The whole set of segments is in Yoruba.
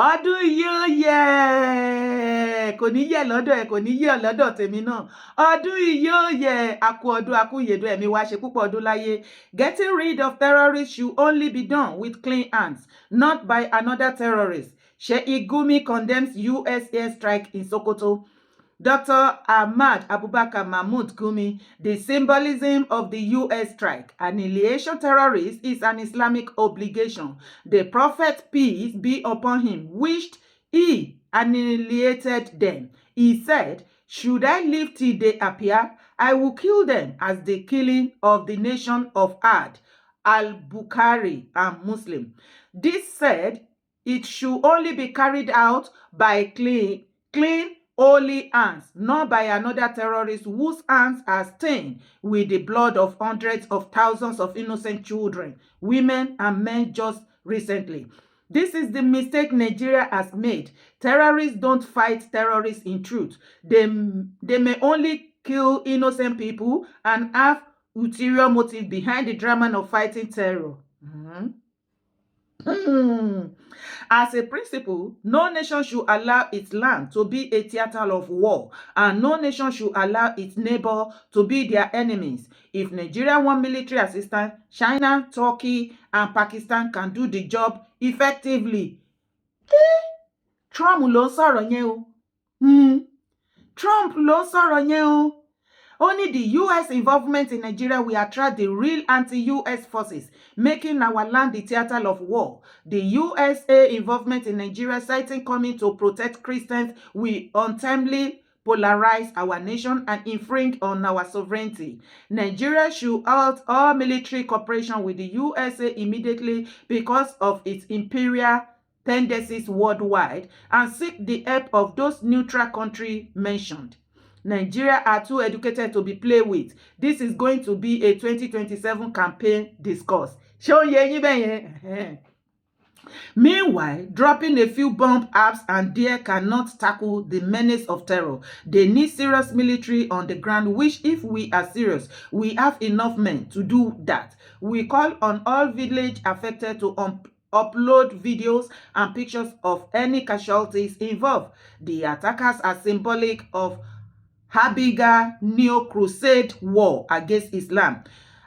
ọdún yóò yẹ kò ní yẹ lọ́dọ̀ ẹ kò ní yẹ lọ́dọ̀ tèmi náà ọdún yóò yẹ akú ọdún akúyèdún ẹ̀mí wa ṣe púpọ̀ ọdún láyé. Getting rid of terrorists should only be done with clean hands, not by another terrorist. Sheikh Gumi condemns US airstrike in Sokoto. Dr. Ahmad Abubakar Mahmoud Gumi, the symbolism of the US strike, annihilation terrorists is an Islamic obligation. The Prophet, peace be upon him, wished he annihilated them. He said, should I live till they appear, I will kill them as the killing of the nation of Ad, al-Bukhari, and Muslim. This said, it should only be carried out by clean, holy hands, not by another terrorist whose hands are stained with the blood of hundreds of thousands of innocent children, women, and men just recently. This is the mistake Nigeria has made. Terrorists don't fight terrorists in truth. They may only kill innocent people and have ulterior motive behind the drama of fighting terror. As a principle, no nation should allow its land to be a theater of war, and no nation should allow its neighbor to be their enemies. If Nigeria want military assistance, China, Turkey, and Pakistan can do the job effectively. Trump ló sọ̀rọ̀ yẹn o. Trump ló sọ̀rọ̀ yẹn o. Only the US involvement in Nigeria will attract the real anti-US forces, making our land the theater of war. The USA involvement in Nigeria, citing coming to protect Christians, will untimely polarize our nation and infringe on our sovereignty. Nigeria should halt all military cooperation with the USA immediately because of its imperial tendencies worldwide, and seek the help of those neutral countries mentioned. Nigeria are too educated to be played with. This is going to be a 2027 campaign discourse. Meanwhile, dropping a few bomb apps and there cannot tackle the menace of terror. They need serious military on the ground, which, if we are serious, we have enough men to do that. We call on all village affected to upload videos and pictures of any casualties involved. The attackers are symbolic of Habiga neo-crusade war against Islam.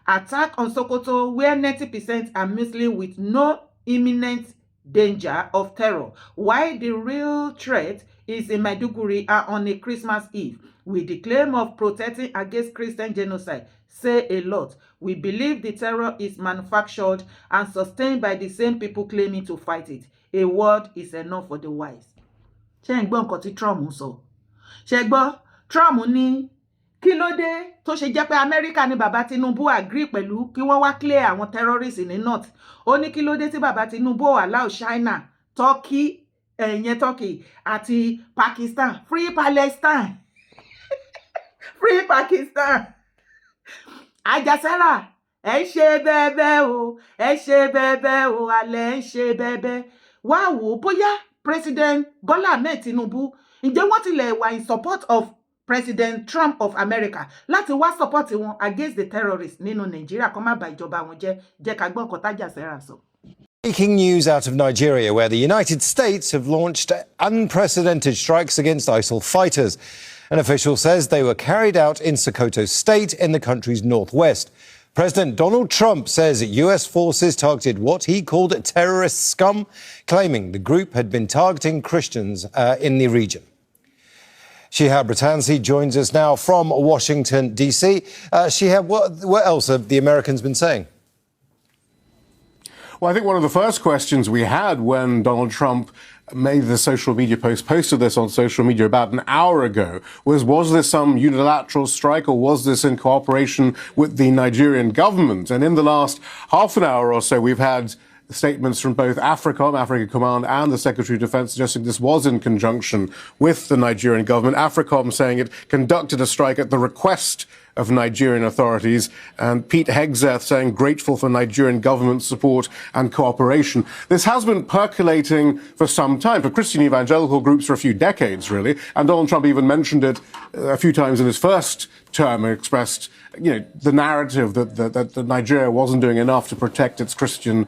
Attack on Sokoto, where 90% are Muslim with no imminent danger of terror, while the real threat is in Maiduguri on a Christmas Eve, with the claim of protecting against Christian genocide, say a lot. We believe the terror is manufactured and sustained by the same people claiming to fight it. A word is enough for the wise. Ṣé ń gbọ́ nǹkan tí Trump sọ? Ṣé gbọ́? Trump ní kí ló dé tó ṣe jẹ́ pé Amẹ́ríkà ní bàbá Tinubu agree pẹ̀lú kí wọ́n wá clear àwọn terrorists ní north. Ó ní kí ló dé tí bàbá Tinubu allow China, Turkey, Turkey àti Pakistan, free Palestine, free Pakistan. Àjàsára ẹ ṣe bẹ́ẹ̀bẹ́ o, ẹ ṣe bẹ́ẹ̀bẹ́ o, alẹ́ ń ṣe bẹ́ẹ̀bẹ́. Wá wò bóyá President Bola Ahmed Tinubu ǹjẹ́ wọ́n tilẹ̀ wà in support of President Trump of America láti wá support wọn against the terrorists nínú Nigeria kó má bà ìjọba wọn jẹ́ ká gbọ́ nǹkan t'Àjàsára sọ. Breaking news out of Nigeria, where the United States have launched unprecedented strikes against ISIL fighters. An official says they were carried out in Sokoto state in the country's northwest. President Donald Trump says US forces targeted what he called terrorist scum, claiming the group had been targeting Christians in the region. Shihab Ratansi joins us now from Washington, D.C. Shihab, what else have the Americans been saying? Well, I think one of the first questions we had when Donald Trump made the social media posted this on social media about an hour ago, was this some unilateral strike or was this in cooperation with the Nigerian government? And in the last half an hour or so, we've had statements from both AFRICOM, Africa Command, and the Secretary of Defense suggesting this was in conjunction with the Nigerian government. AFRICOM saying it conducted a strike at the request of Nigerian authorities, and Pete Hegseth saying grateful for Nigerian government support and cooperation. This has been percolating for some time, for Christian evangelical groups for a few decades, really, and Donald Trump even mentioned it a few times in his first term and expressed, the narrative that Nigeria wasn't doing enough to protect its Christian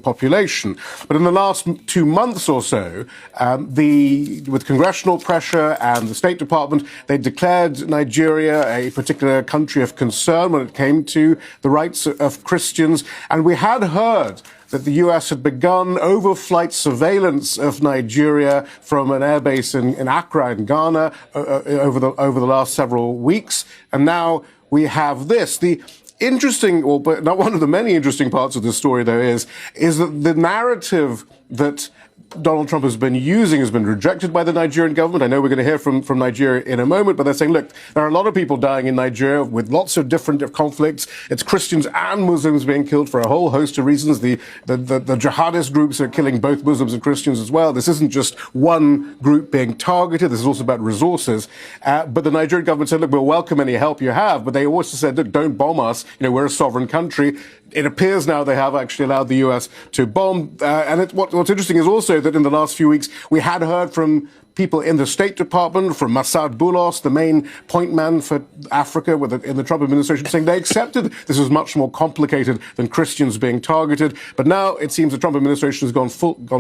population. But in the last 2 months or so, with congressional pressure and the State Department, they declared Nigeria a particular country of concern when it came to the rights of Christians. And we had heard that the US had begun overflight surveillance of Nigeria from an airbase in Accra in Ghana over the last several weeks. And now we have this. The interesting, but not one of the many interesting parts of this story, though, is that the narrative that Donald Trump has been using has been rejected by the Nigerian government. I know we're going to hear from Nigeria in a moment, but they're saying, look, there are a lot of people dying in Nigeria with lots of different conflicts. It's Christians and Muslims being killed for a whole host of reasons. The jihadist groups are killing both Muslims and Christians as well. This isn't just one group being targeted. This is also about resources. But the Nigerian government said, look, we'll welcome any help you have. But they also said, look, don't bomb us. We're a sovereign country. It appears now they have actually allowed the US to bomb. And what's interesting is also that in the last few weeks, we had heard from people in the State Department, from Masad Boulos, the main point man for Africa in the Trump administration, saying they accepted this was much more complicated than Christians being targeted. But now it seems the Trump administration has gone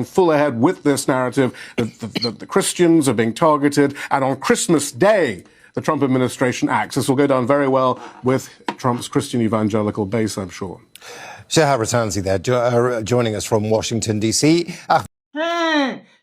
full ahead with this narrative that the Christians are being targeted. And on Christmas Day, the Trump administration acts. This will go down very well with Trump's Christian evangelical base, I'm sure. Shahar Ratanzi there, joining us from Washington, D.C.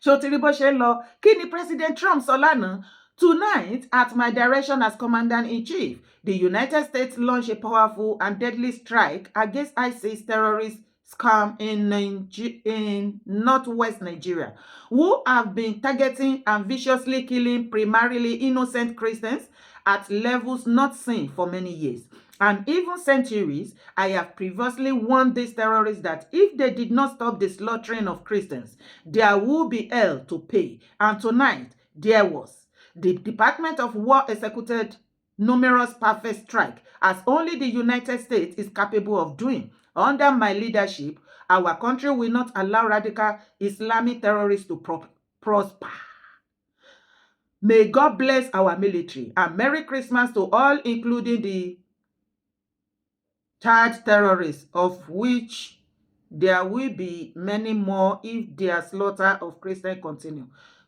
ṣó ti rí bó ṣe ń lọ kí ni President Trump sọ lánàá? Tonight, at my direction as Commander-in-Chief, the United States launched a powerful and deadly strike against ISIS terrorist scam in northwest Nigeria, who have been targeting and viciously killing primarily innocent Christians at levels not seen for many years. And even centuries. I have previously warned these terrorists that if they did not stop the slaughtering of Christians, there will be hell to pay. And tonight, there was. The Department of War executed numerous perfect strikes, as only the United States is capable of doing. Under my leadership, our country will not allow radical Islamic terrorists to prosper. May God bless our military, and Merry Christmas to all, including the charged terrorists, of which there will be many more if their slaughter of Christians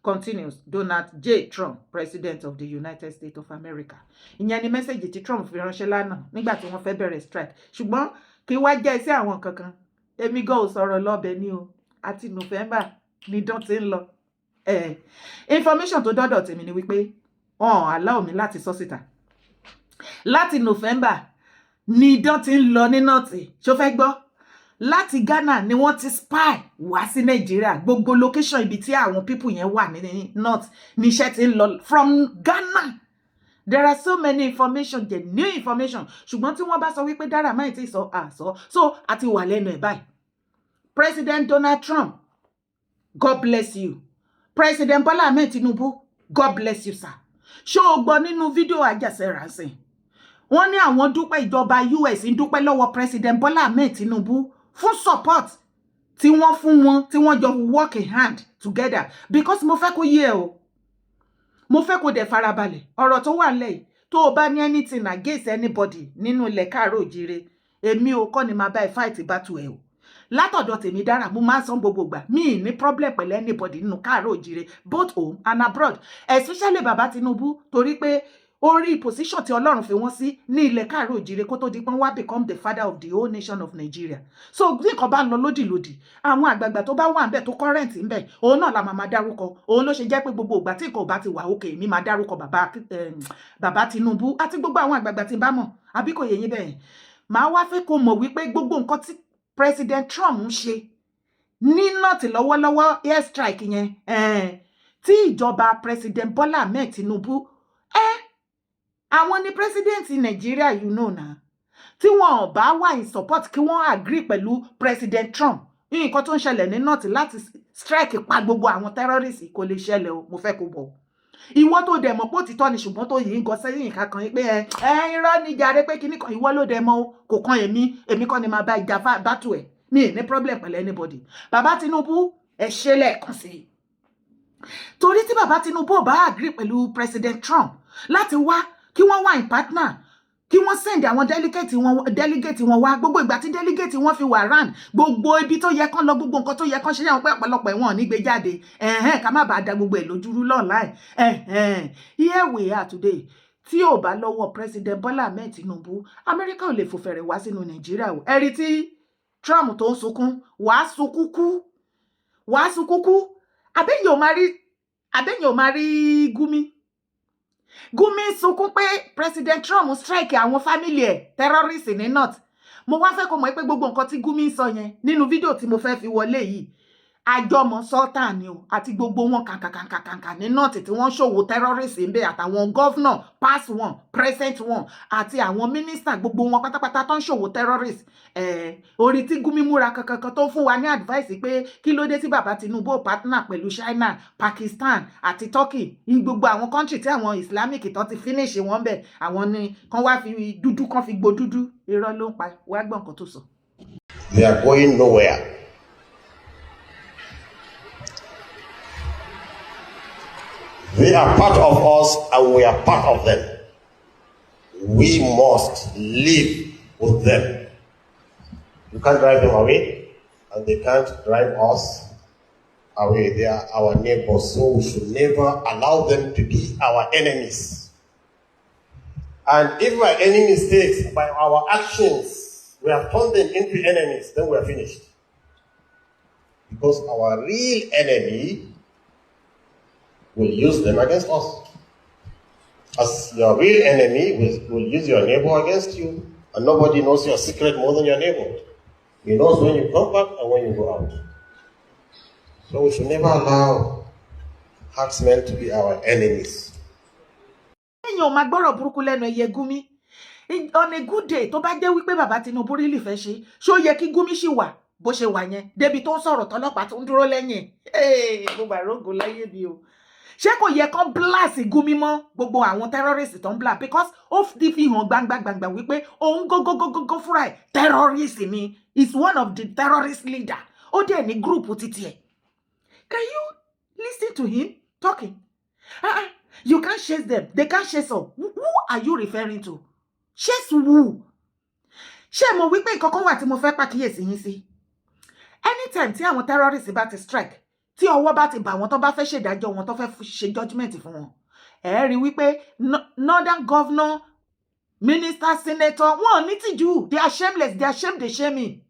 continues. Donald J. Trump, President of the United States of America. Ìyẹn ni mẹ́sẹ̀gì tí Trump fi ránṣẹ́ lánàá nígbà tí wọ́n fẹ́ bẹ̀rẹ̀ strike. Ṣùgbọ́n kí wá jẹ́ iṣẹ́ àwọn kankan. Èmi gan ò sọ̀rọ̀ lọ́bẹ̀ ní o. Àti November ni dán ti ń lọ. Information tó dọ́dọ̀ tèmi ni wípé allow mi láti sọ síta. Láti November ni dán ti ń lọ ní nọ́ọ̀tì. Ṣó fẹ́ gbọ́? Láti Ghana ni wọ́n ti spy wá sí Nàìjíríà. Gbogbo location ibi tí àwọn people yẹn wà ní north ni iṣẹ́ ti ń lọ from Ghana. There are so many information, the new information. Ṣùgbọ́n tí wọ́n bá sọ wípé dára máì tí sọ àsọ. So àti wà lẹ́nu ẹ̀ báyìí. President Donald Trump, God bless you. President Bola Ahmed Tinubu, God bless you, sir. Ṣó o gbọ́ nínú fídíò àjàsẹ̀rà sìn? Wọ́n ní àwọn dúpẹ́ ìjọba US ń dúpẹ́ lọ́wọ́ President Bola Ahmed Tinubu fún support tí wọ́n fún wọn, tí wọ́n jọ work in hand together. Because mo fẹ́ kó yé o. Mo fẹ́ kó dẹ̀ farabalẹ̀. Ọ̀rọ̀ tó wà lẹ́yìn tó o bá ní anything against anybody nínú ilẹ̀ Karo Ojire, èmi ò kọ́ ni máa bá ẹ fight battle ẹ o. Látọ̀dọ̀ tèmi dára, mo máa ń san gbogbo gbà. Mi ní problem pẹ̀lú anybody nínú Karo Ojire, both home and abroad. Especially bàbá Tinubu, torí pé orí position tí Ọlọ́run fi wọ́n sí ní ilẹ̀ Karo Ojire kó tó di pé wọ́n become the father of the whole nation of Nigeria. So bí nǹkan bá ń lọ lódìlódì, àwọn àgbààgbà tó bá wà ńbẹ̀ tó current ńbẹ̀, òun náà la máa dárúkọ. Òun ló ṣe jẹ́ pé gbogbo ìgbà tí nǹkan ò bá ti wà okay, mi máa dárúkọ bàbá Tinubu àti gbogbo àwọn àgbààgbà tí ń bá mọ̀. Àbí kò yé yín bẹ́ẹ̀. Màá wá fẹ́ kó mọ̀ wípé gbogbo nǹkan tí President Trump ń ṣe ní nọ́ọ̀tì lọ́wọ́lọ́wọ́ airstrike yẹn, tí ìjọba President Bola Ahmed Tinubu, àwọn ni president Nigeria, you know na. Tí wọn ò bá wà in support kí wọ́n agree pẹ̀lú President Trump, nǹkan tó ń ṣẹlẹ̀ ní nọ́ọ̀tì láti strike pa gbogbo àwọn terrorists kò lè ṣẹlẹ̀ o, mo fẹ́ kó bọ̀. ìwọ tó dẹ̀ mọ̀ pé òtítọ́ ni ṣùgbọ́n tó yìí ń gọ sẹ́yìn kankan pé irọ́ ni jàre pé kíní kan ìwọ ló dẹ̀ mọ̀ kò kan èmi kọ́ ni máa bá ìjà bátù ẹ̀ mi ì ní problem pẹ̀lú anybody. Bàbá Tinubu ẹ ṣe lẹ́ẹ̀kan sí i torí tí bàbá Tinubu ò bá agree pẹ̀lú President Trump láti wá kí wọ́n wá in partner kí wọ́n send àwọn delegate wọn wá gbogbo ìgbà tí delegate wọn fi wà round gbogbo ibi tó yẹ kán lọ gbogbo nǹkan tó yẹ kán ṣe yẹn pé ọ̀pọ̀lọpọ̀ ẹ̀wọ̀n ní gbé jáde ká má bàa da gbogbo ẹ̀ lójúrú online here we are today tí ò bá lọ́wọ́ President Bola Ahmed Tinubu Amẹ́ríkà ò lè fò fẹ̀rẹ̀ wá sínú Nàìjíríà o ẹ̀rí tí Trump tó ń sunkún wàá sunkún kú àbẹ́yìn ò máa rí Gumi sunkún pé President Trump strike àwọn family ẹ̀ terrorist ní north. Mo wá fẹ́ kó mọ̀ pé gbogbo nǹkan tí Gumi sọ yẹn nínú fídíò tí mo fẹ́ fi wọlé yìí àjọmọ̀ Sultan ni o àti gbogbo wọn kàkàkàkàkà ní north tí wọ́n ṣòwò terrorist ń bẹ àtàwọn governor past one present one àti àwọn minister gbogbo wọn pátápátá tó ń ṣòwò terrorist orí tí Gumi múra kankan tó fún wa ní advice pé kí ló dé tí bàbá Tinubu partner pẹ̀lú China Pakistan àti Turkey ní gbogbo àwọn country tí àwọn Islamic tó ti finish wọn bẹ̀ àwọn ni kan wá fi dúdú kan fi gbó dúdú irọ́ ló ń pa wá gbọ́n nǹkan tó sọ. They are going nowhere. They are part of us and we are part of them. We must live with them. You can't drive them away and they can't drive us away. They are our neighbors, so we should never allow them to be our enemies. And if by any mistakes, by our actions, we have turned them into enemies, then we are finished. Because our real enemy will use them against us. As your real enemy will use your neighbor against you. And nobody knows your secret more than your neighbor. He knows when you come back and when you go out. So we should never allow herdsmen to be our enemies. Èèyàn máa gbọ́rọ̀ burúkú lẹ́nu ẹyẹ Gumi. On a good day, tó bá jẹ́ wípé bàbá Tinubu rí lè fẹ́ ṣe, ṣó yẹ kí Gumi ṣì wà bó ṣe wà yẹn, débi tó ń sọ̀rọ̀ tọ́lọ́pàá tó ń dúró lẹ́yìn. Mo bá rógo láyé mi o. Ṣé kò yẹ kán blast Gumi mọ́ gbogbo àwọn terrorist tó ń blast because ó fi hàn gbangba wípé òun gógógógógó fúnra ẹ̀ terrorist ni is one of the terrorist leader ó dẹ̀ ní group títí ẹ̀. Can you listen to him talking? You can't chase them. They can't chase us. Who are you referring to? Chase who? Ṣé mo wípé nǹkan kan wà tí mo fẹ́ pàkíyèsí yín sí? Anytime tí àwọn terrorists bá ti strike, tí ọwọ́ bá ti bà wọ́n tó bá fẹ́ ṣèdájọ́ wọn tó fẹ́ ṣe judgment fún wọn, ẹ rí wípé northern governor, minister, senator, wọn ò ní tìjú. They are shameless. They are ashamed. They shaming.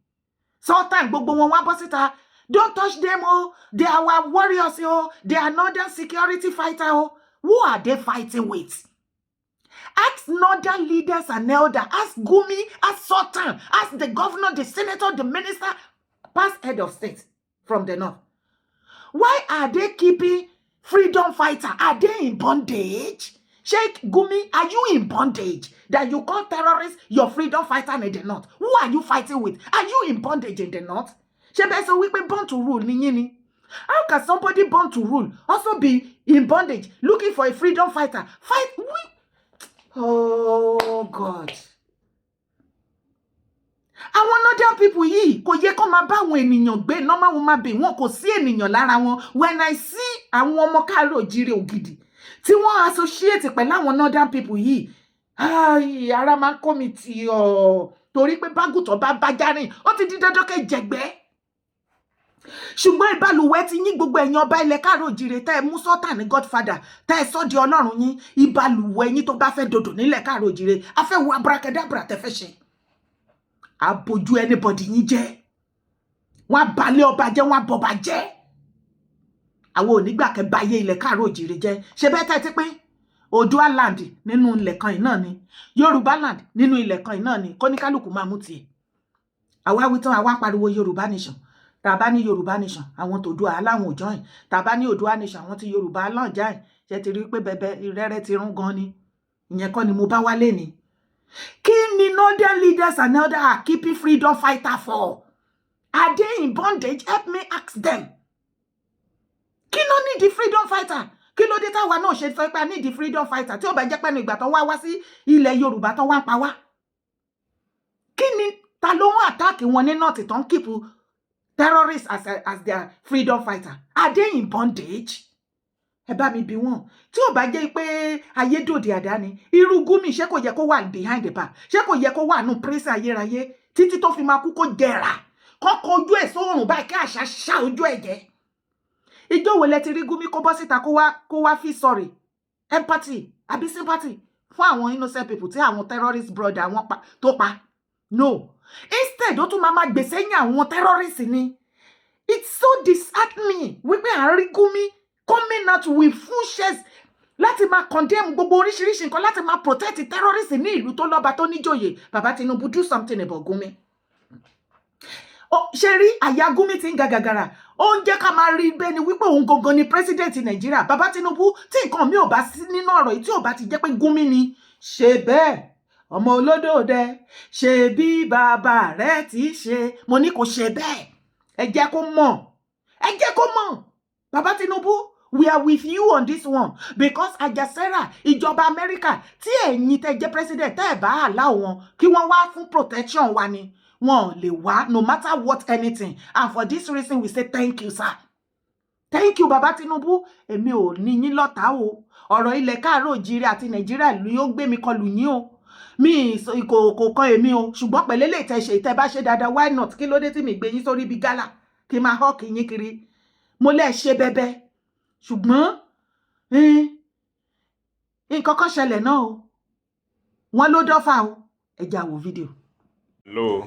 Sultan gbogbo wọn wá bọ́ síta. Don't touch them, oh. They are our warriors, oh. They are northern security fighter, oh. Who are they fighting with? Ask northern leaders and elders. Ask Gumi, ask Sultan, ask the governor, the senator, the minister, past head of state from the north. Why are they keeping freedom fighter? Are they in bondage? Sheikh Gumi, are you in bondage? That you call terrorists your freedom fighter in the north? Who are you fighting with? Are you in bondage in the north? So we born to rule. How can somebody born to rule also be in bondage, looking for a freedom fighter? Fight with... Oh, God. Àwọn northern people yìí kò yẹ kó máa bá àwọn ènìyàn gbé normal woman be wọn kò sí ènìyàn lára wọn. When I see àwọn ọmọ Karo Ojire Ògidì tí wọ́n associate pẹ̀lú àwọn northern people yìí, ara máa ń kó mi tì ọ́ torí pé bágùtọ̀ bá bájárìn ó ti di dandan kẹ́ jẹ̀gbẹ́. Ṣùgbọ́n ìbálùwẹ̀ ti yín gbogbo ẹ̀yin ọba ilẹ̀ Karo Ojire tẹ́ ẹ mú Sultan ní Godfather tẹ́ ẹ sọ di Ọlọ́run yín, ìbálùwẹ̀ yín tó bá fẹ́ dòdò nílẹ̀ Karo Ojire a fẹ́ wo abracadabra tẹ́ fẹ́ ṣe. Abojú anybody yín jẹ́. Wọ́n balẹ̀ ọba jẹ́, wọ́n bọba jẹ́. Àwọn onígbà kẹ́ báyé ilẹ̀ Karo Ojire jẹ́. Ṣé bẹ́ẹ̀ tẹ́ ti pín? Oòduà land nínú ilẹ̀ kan iná ni. Yorùbá land nínú ilẹ̀ kan iná ni. Kóníkálùkù máa mú tiẹ̀. Àwa wí tán àwa pariwo Yorùbá nation. Tàbá ní Yorùbá nation, àwọn t'Oòduà aláwọn ò join. Tàbá ní Oòduà nation, àwọn tí Yorùbá aláwọn join. Ṣé ti rí pé bẹ̀bẹ̀ ìrẹ́rẹ́ ti rún gan ni. Ìyẹn kọ́ ni mo bá wálé ni. Kí ni northern leaders and elders are keeping freedom fighter for? Are they in bondage? Help me ask them. Kí ló ní the freedom fighter kí ló dé táwa náà ṣe sọ pé a ní the freedom fighter tí ó bá jẹ́ pé ní ìgbà tán wá sí ilẹ̀ Yorùbá tán wá ń pa wá kí ni ta ló ń attack wọn ní north tán keep terrorists as their freedom fighter are they in bondage ẹ bá mi bi wọn tí ó bá jẹ́ pé ayédòde àdáni irú Gumi ṣé kò yẹ kó wà behind the bar ṣé kò yẹ kó wà nù prison ayérayé títí tó fi máa kú kó jẹrà kọ́kọ́ ojú ẹ̀ sóòrùn báyìí kí àṣà ṣá ojú ẹ̀ jẹ́ ìjọ wo lẹ ti rí Gumi kó bọ́ síta kó wá fi sorry empathy àbí sympathy fún àwọn innocent people tí àwọn terrorist brother àwọn tó pa no instead ó tún máa gbè sẹ́yìn àwọn terrorist ni it's so disheartening wípé à ń rí Gumi coming out with full chest láti máa condemn gbogbo oríṣiríṣi nǹkan láti máa protect terrorist ní ìlú tó lọ́ba tó níjòyè bàbá Tinubu do something about Gumi ṣe rí àyà Gumi ti ń ga gàgàrà ó ń jẹ́ ká máa rí bẹ́ẹ̀ ni wípé òun gangan ni president Nàìjíríà bàbá Tinubu tí nǹkan mi ò bá sí nínú ọ̀rọ̀ yìí tí ò bá ti jẹ́ pé Gumi ni ṣe bẹ́ẹ̀ ọmọ olódòdẹ ṣe bí bàbá rẹ̀ ti ṣe mo ní kò ṣe bẹ́ẹ̀ ẹ jẹ́ kó mọ̀ bàbá Tinubu we are with you on this one because àjàsẹ́rà ìjọba Amẹ́ríkà tí ẹ̀yin tẹ́ jẹ́ president tẹ́ ẹ̀ bá àlá wọn kí wọ́n wá fún protection wa ni wọn lè wá no matter what anything and for this reason we say thank you sir thank you baba Tinubu èmi ò ní yín lọ́tà o ọ̀rọ̀ ilẹ̀ Karo Ojire àti Nàìjíríà ló yóò gbé mi kọlù yín o mi kò kan èmi o ṣùgbọ́n pẹ̀lẹ́ lè tẹ̀ ṣe ìtẹ́ bá ṣe dáadáa why not kí ló dé tí mi gbé yín sórí ibi gálà kí n máa họ́ kí yín kiri mo lè ṣe bẹ́bẹ́ ṣùgbọ́n nǹkan kan ṣẹlẹ̀ náà o wọ́n ló dọ́fà o ẹ já wo fídíò. Hello.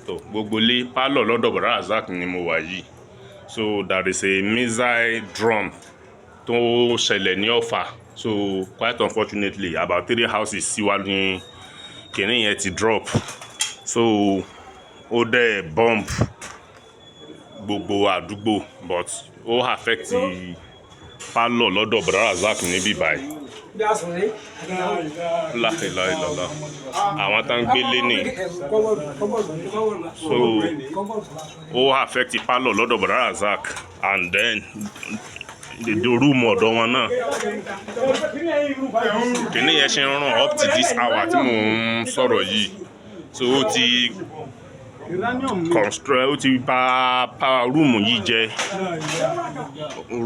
So gbogbo lé pálọ̀ lọ́dọ̀ bọ̀dá Razak ni mo wà yìí so there is a missile drum tó ṣẹlẹ̀ ní Ọ̀fà so quite unfortunately about 3 houses síwájú ní kìnìún yẹn ti drop so ó dẹ̀ bomb gbogbo àdúgbò but ó affect pálọ̀ lọ́dọ̀ bọ̀dá Razak níbí báyìí láìláìlọ́lá àwọn tá ń gbélé ní so ó affect pálọ̀ lọ́dọ̀ bọ̀dá Razak and then the room ọ̀dọ̀ wọn náà kìíní yẹn ṣe ń ràn up to this hour tí mò ń sọ̀rọ̀ yìí so ó ti ó ti bà rúùmù yìí jẹ́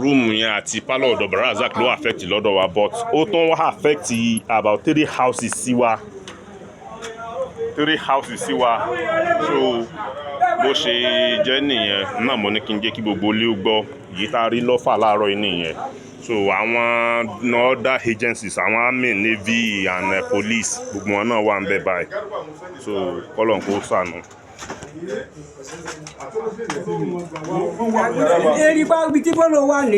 rúùmù yẹn àti pálọ̀ ọ̀dọ̀ bọ̀dá Razak ló affect lọ́dọ̀ wa but ó tún wá affect about 3 houses sí wa 3 houses sí wa so bó ṣe jẹ́ nìyẹn náà mo ní kí n jẹ́ kí gbogbo ilé ó gbọ́ yìí tá a rí lọ́fà láàárọ̀ yìí nìyẹn so àwọn other agencies àwọn army navy and police gbogbo wọn náà wà ń bẹ báyìí so kọ́lọ̀ kó ṣàánú. Eri bá ibi tí fọ́nà wà ní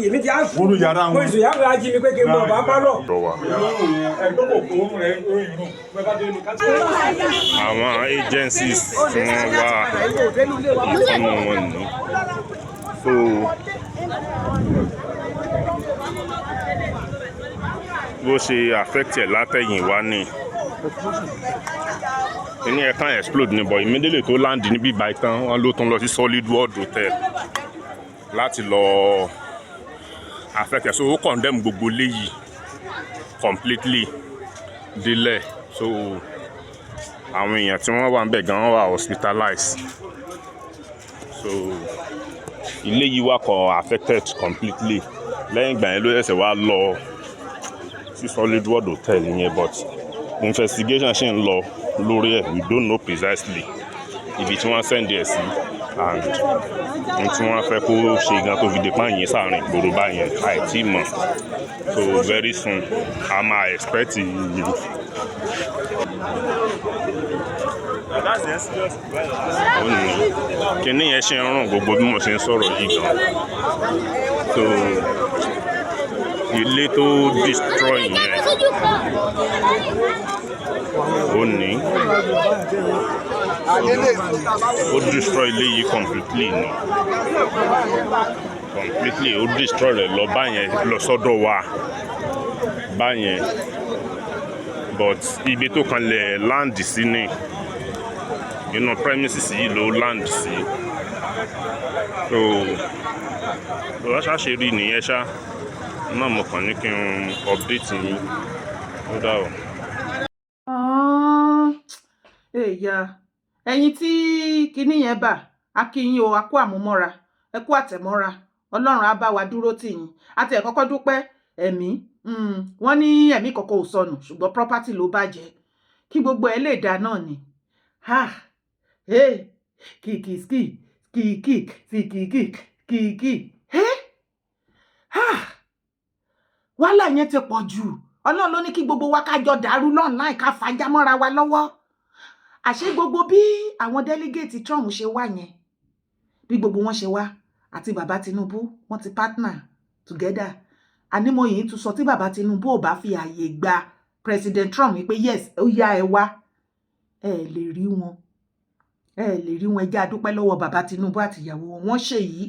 èmi ti á fún mo ìsò yàrá ají mi pé kí n mọ̀ bá bá lọ. Àwọn agencies tí wọ́n wà nínú wọn ní so bó ṣe affect ẹ̀ látẹ̀yìn wá ní ní ẹ̀ka explode ní bọ̀ immediately tó land níbí báyìí tán wọ́n ló tún lọ sí Solid World Hotel láti lọ affect ẹ̀ so ó condemn gbogbo léyìí completely délẹ̀ so àwọn èèyàn tí wọ́n wà ń bẹ̀ gan wọ́n wà hospitalized so ilé yìí wà kọ́ affected completely lẹ́yìn ìgbà yẹn ló ṣẹ̀ṣẹ̀ wá lọ sí Solid World Hotel yẹn but investigation ṣì ń lọ lórí ẹ̀ we don't know precisely ibi tí wọ́n send ẹ̀ sí and ohun tí wọ́n fẹ́ kó ṣe gan tó fi dé pààyàn sáàrin ìgboro báyẹn àìtí mọ̀ so very soon a máa expect kíní yẹn ṣe ń rùn gbogbo bí mo ṣe ń sọ̀rọ̀ yìí gan so ilé tó destroy yẹn ó ní ó destroy ilé yìí completely ni ó destroy rẹ̀ lọ báyẹn lọ sọ́dọ̀ wa báyẹn but ibi tó kan lẹ̀ land sí ni inú premises yìí ló land sí so ṣá ṣe rí nìyẹn ṣá. náà mo kàn ní kí n update yín ó dà o. èèyà ẹ̀yin tí kinní yẹn bà á kí yín o, a kú àmúmọ́ra ẹ kú àtẹ̀mọ́ra ọlọ́run á bá wa dúró tì yín àti ẹ̀ kọ́kọ́ dúpẹ́ ẹ̀mí wọ́n ní ẹ̀mí kọ̀ọ̀kan ò sọnù ṣùgbọ́n property ló bàjẹ́ kí gbogbo ẹ̀ lè dá náà ni kìkì wàhálà yẹn ti pọ̀ jù ọlọ́run ló ní kí gbogbo wa kájọ dàrú lọ́nláì ká fàájà mọ́ra wa lọ́wọ́ àṣé gbogbo bí àwọn délégéètì Trump ṣe wá yẹn bí gbogbo wọn ṣe wá àti bàbá Tinubu wọ́n ti partner together ànímọ̀ yìí tún sọ tí bàbá Tinubu ò bá fi ààyè gba President Trump pé yes ó yá ẹ wá ẹ lè rí wọn ẹ jẹ́ a dúpẹ́ lọ́wọ́ bàbá Tinubu àti ìyàwó wọn ṣe yìí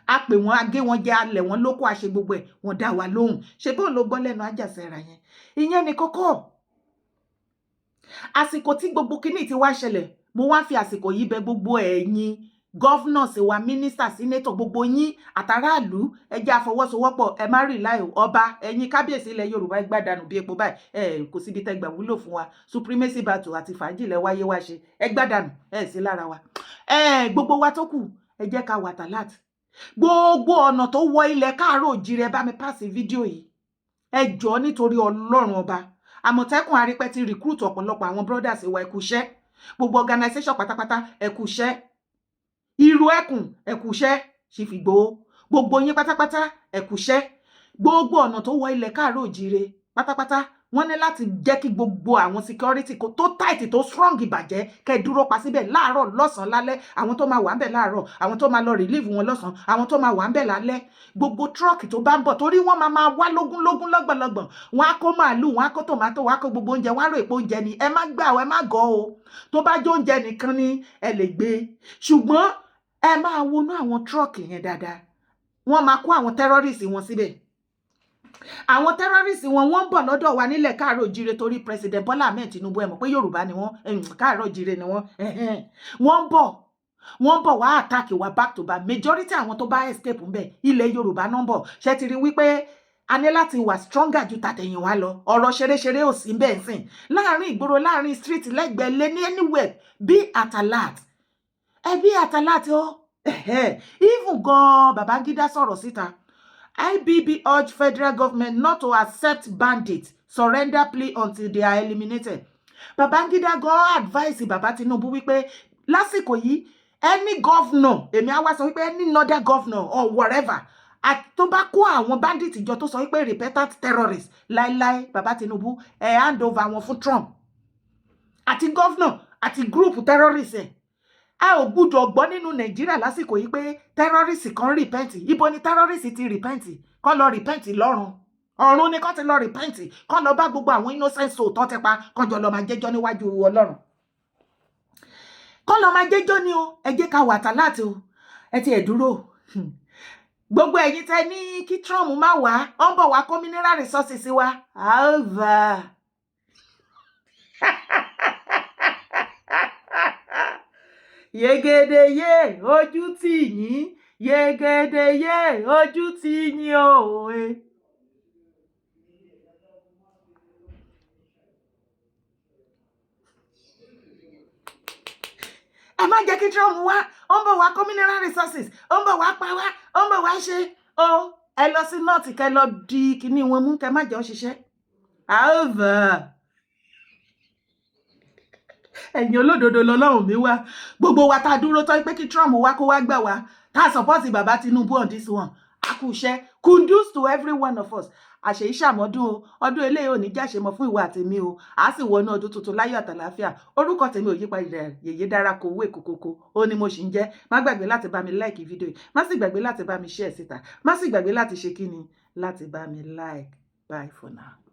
a pè wọ́n a gé wọn jẹ alẹ̀ wọn lóko àṣẹ gbogbo ẹ̀ wọ́n dá wa lóhùn ṣe bó ló gbọ́ lẹ́nu àjàsẹ́ra yẹn ìyẹn ni kókó àsìkò tí gbogbo kinní ti wá ṣẹlẹ̀ mo wá fi àsìkò yìí bẹ̀ gbogbo ẹ̀yin governors wa minister senator gbogbo yín àtàràlú ẹ jẹ́ àfọwọ́sowọ́pọ̀ ẹ má rí láì ọba ẹ̀yin kábíyèsí ilẹ̀ Yorùbá ẹ gbàdánù bí epo báyìí kò síbi tẹ́ gbà wúlò fún wa supremacy battle àti fàájì lẹ wáyé wá ṣe ẹ gbàdánù sí lára wa gbogbo wa tó kù ẹ jẹ́ ká wà tàláàtì gbogbo ọ̀nà tó wọ ilẹ̀ Káàárọ̀ Oòjíire bá mi pàṣẹ fídíò yìí ẹ jọ̀ọ́ nítorí Ọlọ́run ọba Àmọ̀tẹ́kùn Arípẹ́ ti recruit ọ̀pọ̀lọpọ̀ àwọn brothers wa ẹ kú iṣẹ́ gbogbo organisation pátápátá ẹ kú iṣẹ́ Ìrù Ẹkùn ẹ kú iṣẹ́ Chief Igboho gbogbo yín pátápátá ẹ kú iṣẹ́ gbogbo ọ̀nà tó wọ ilẹ̀ Káàárọ̀ Oòjíire pátápátá wọ́n ní láti jẹ́ kí gbogbo àwọn security tó tight tó strong ìbàjẹ́ kẹ́ dúró pa síbẹ̀ láàárọ̀ lọ́sàn-án lálẹ́ àwọn tó máa wà ń bẹ̀ láàárọ̀ àwọn tó máa lọ relieve wọn lọ́sàn-án àwọn tó máa wà ń bẹ̀ lálẹ́ gbogbo truck tó bá ń bọ̀ torí wọ́n máa wá lógúnlógún lọ́gbọ̀nlọ́gbọ̀n wọ́n á kó màálù wọ́n á kó tòmátò wọ́n á kó gbogbo oúnjẹ wọ́n á rò èpo oúnjẹ ni ẹ má gbà ẹ má gọ̀ o tó bá jó oúnjẹ nìkan ni ẹ lè gbé ṣùgbọ́n ẹ máa wọnú àwọn truck yẹn dáadáa wọ́n máa kó àwọn terrorists wọn síbẹ̀ àwọn terrorists wọ́n ń bọ̀ lọ́dọ̀ wa nílẹ̀ Káàárọ̀ Oòjíire torí President Bola Ahmed Tinubu ẹ mọ̀ pé Yorùbá ni wọ́n Káàárọ̀ Oòjíire ni wọ́n ń bọ̀ wá attack wa back to back majority àwọn tó bá escape ńbẹ̀ ilẹ̀ Yorùbá náà ń bọ̀ ṣe ti rí wípé a ní láti wà stronger ju tàtẹ̀yìn wa lọ ọ̀rọ̀ ṣeréṣeré ò sí bẹ́ẹ̀ sìn láàrin ìgboro láàrin street lẹ́gbẹ̀ẹ́ lé ní anywhere be at alert be at alert o even gan Babangida sọ̀rọ̀ síta IBB urge federal government not to accept bandits surrender plea until they are eliminated. Babangida go advise Baba Tinubu wípé lásìkò yìí any governor èmi á wá sọ wípé any other governor or whatever tó bá kó àwọn bandits jọ tó sọ wípé repentant terrorists láíláí Baba Tinubu hand over wọn fún Trump àti governor àti group terrorists a ò gbúdọ̀ gbọ́ nínú Nàìjíríà lásìkò yìí pé terrorist kan repent ibo ni terrorist ti repent kọ́ lọ repent lọ́run ọ̀run ni kọ́ ti lọ repent kọ́ lọ bá gbogbo àwọn innocent soul tó ti pa kọjọ lọ máa jẹ́jọ́ níwájú Ọlọ́run kọ́ lọ máa jẹ́jọ́ ni o ẹ jẹ́ ká wà tàláàtì o ẹ ti ẹ̀ dúró gbogbo ẹ̀yin tẹ́ ní kí Trump má wá ó ń bọ̀ wá kó mineral resources wa alva yegedeye ojú tì yín yegedeye ojú tì yín òwe. ẹ má jẹ́ kí Trump wá ó ń bọ̀ wá kó mineral resources ó ń bọ̀ wá pa wá ó ń bọ̀ wá ṣe ó ẹ lọ sí nọ́ọ̀tì kẹ lọ di kíní wọn mú kẹ má jẹ́ ó ṣiṣẹ́ alva ẹ̀yin olódodo lọ́lọ́run mi wá gbogbo wa tá a dúró tọ́ pé kí Trump wá kó wá gbà wá tá a support bàbá Tinubu on this one a kú iṣẹ́ kudos to every one of us àṣeyí ṣàmọ́dún o ọdún eléyìí ò ní jáṣe mọ́ fún ìwà àtẹ̀mí o a sì wọnú ọdún tuntun láyọ̀ àtàláfíà orúkọ tèmi ò yípadà yèyé dára kò wé kòkòkò ó ní mo sì ń jẹ́ má gbàgbé láti bá mi like fídíò yìí má sì gbàgbé láti bá mi share síta má sì gbàgbé láti ṣe kíni láti bá mi like bye for now.